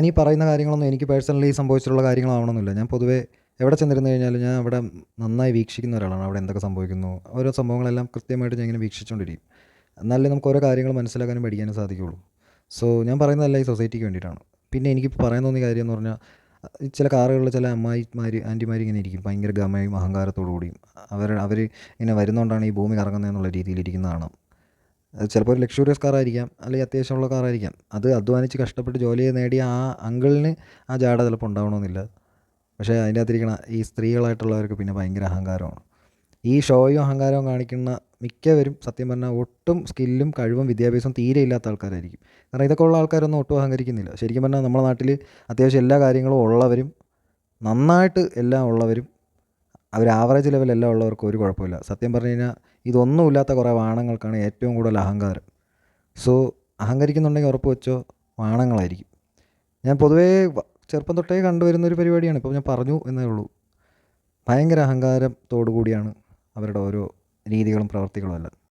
ഈ പറയുന്ന കാര്യങ്ങളൊന്നും എനിക്ക് പേഴ്സണലി സംഭവിച്ചിട്ടുള്ള കാര്യങ്ങളാവണമെന്നില്ല. ഞാൻ പൊതുവേ എവിടെ ചെന്നിരുന്നു കഴിഞ്ഞാലും ഞാൻ അവിടെ നന്നായി വീക്ഷിക്കുന്ന ഒരാളാണ്. അവിടെ എന്തൊക്കെ സംഭവിക്കുന്നു, ഓരോ സംഭവങ്ങളെല്ലാം കൃത്യമായിട്ട് ഞാൻ ഇങ്ങനെ വീക്ഷിച്ചുകൊണ്ടിരിക്കും. എന്നാലേ നമുക്ക് ഓരോ കാര്യങ്ങൾ മനസ്സിലാക്കാനും പഠിക്കാനും സാധിക്കുകയുള്ളൂ. സോ ഞാൻ പറയുന്നതെല്ലാം ഈ സൊസൈറ്റിക്ക് വേണ്ടിയിട്ടാണ്. പിന്നെ എനിക്കിപ്പോൾ പറയാൻ തോന്നിയ കാര്യം എന്ന് പറഞ്ഞാൽ, ചില കാറുകളിൽ ചില അമ്മായിമാർ ആൻറ്റിമാർ ഇങ്ങനെ ഇരിക്കും, ഭയങ്കര ഗമയും അഹങ്കാരത്തോടു കൂടിയും. അവർ ഇങ്ങനെ വരുന്നതുകൊണ്ടാണ് ഈ ഭൂമി കറങ്ങുന്നതെന്നുള്ള രീതിയിലിരിക്കുന്ന കാണാം. അത് ചിലപ്പോൾ ഒരു ലക്ഷൂറിയസ് കാറായിരിക്കാം, അല്ലെങ്കിൽ അത്യാവശ്യമുള്ള കാറായിരിക്കാം. അത് അധ്വാനിച്ച് കഷ്ടപ്പെട്ട് ജോലി ചെയ്ത് നേടിയ ആ അങ്കിളിന് ആ ജാട ചിലപ്പോൾ ഉണ്ടാവണമെന്നില്ല. പക്ഷേ അതിൻ്റെ അകത്തിരിക്കണ ഈ സ്ത്രീകളായിട്ടുള്ളവർക്ക് പിന്നെ ഭയങ്കര അഹങ്കാരമാണ്. ഈ ഷോയും അഹങ്കാരവും കാണിക്കുന്ന മിക്കവരും സത്യം പറഞ്ഞാൽ ഒട്ടും സ്കില്ലും കഴിവും വിദ്യാഭ്യാസവും തീരെ ഇല്ലാത്ത ആൾക്കാരായിരിക്കും. കാരണം ഇതൊക്കെ ഉള്ള ആൾക്കാരൊന്നും ഒട്ടും അഹങ്കരിക്കുന്നില്ല. ശരിക്കും പറഞ്ഞാൽ നമ്മുടെ നാട്ടിൽ അത്യാവശ്യം എല്ലാ കാര്യങ്ങളും ഉള്ളവരും, നന്നായിട്ട് എല്ലാം ഉള്ളവരും, അവർ ആവറേജ് ലെവലെല്ലാം ഉള്ളവർക്ക് ഒരു കുഴപ്പമില്ല. സത്യം പറഞ്ഞു കഴിഞ്ഞാൽ ഇതൊന്നുമില്ലാത്ത കുറേ വാണങ്ങൾക്കാണ് ഏറ്റവും കൂടുതൽ അഹങ്കാരം. സോ അഹങ്കരിക്കുന്നുണ്ടെങ്കിൽ ഉറപ്പ് വെച്ചോ, വാണങ്ങളായിരിക്കും. ഞാൻ പൊതുവേ ചെറുപ്പം തൊട്ടേ കണ്ടുവരുന്നൊരു പരിപാടിയാണ്. ഇപ്പോൾ ഞാൻ പറഞ്ഞു എന്നേ ഉള്ളൂ. ഭയങ്കര അഹങ്കാരത്തോടു കൂടിയാണ് അവരുടെ ഓരോ രീതികളും പ്രവർത്തികളും എല്ലാം.